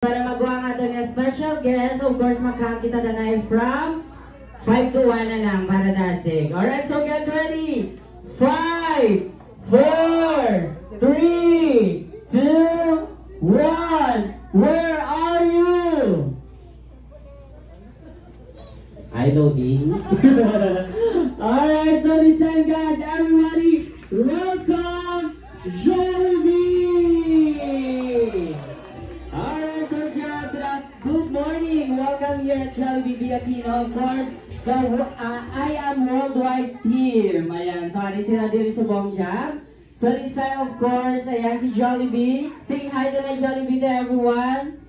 Para magawa nga doon yung special guest, of course, makakita na na from 5 to 1 na lang para dasig. Alright, so get ready. 5, 4, 3, 2, 1. Where are you? I know, Dean. Alright, so this time, guys, everybody, welcome Jollibee! Alright, so good morning. Welcome here at Jollibee Aquino. Of course, the I Am Worldwide team. Ayan, so ano sila dito sa buong jam. So this time, of course, ayan si Jollibee. Say hi to na Jollibee to everyone.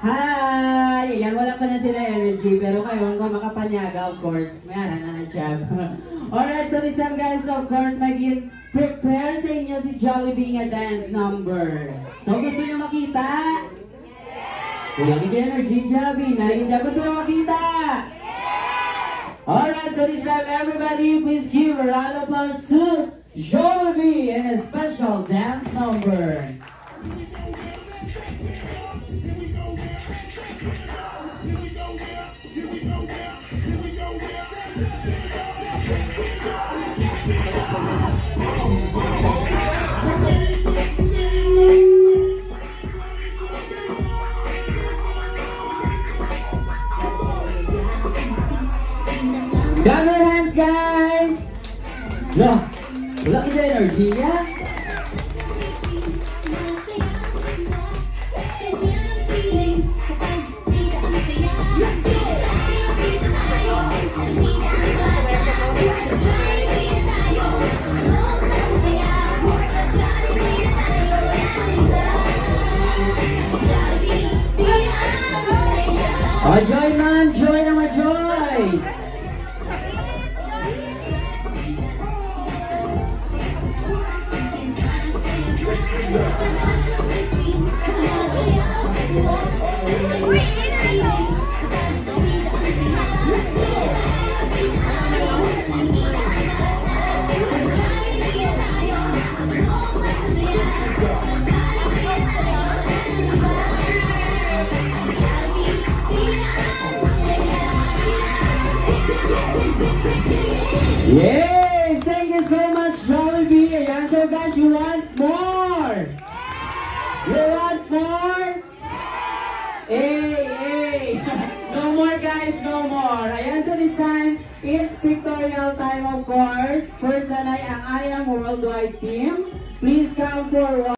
Hi! Ayan, wala pa na sila MLG, pero kayo, kung makapanyaga, of course, may ana na jam. Alright, so this time, guys, of course, maging prepare sa inyo si Jollibee nga dance number. So gusto nyo makita? Kulang yung energy, Jollibee. Narinig gusto nyo makita? Alright, so this time, everybody, please give a round of applause to Jollibee and a special dance number. Grab your hands, guys! Look, wala ka energy, yeah? Oh, joy man! Joy naman, joy! Yay! Thank you so much, Jollibee. Ayan, so guys, you want more? You want more? Hey! No more, guys, no more. Ayan, so this time, it's pictorial time, of course. First na ang I Am Worldwide team. Please come forward.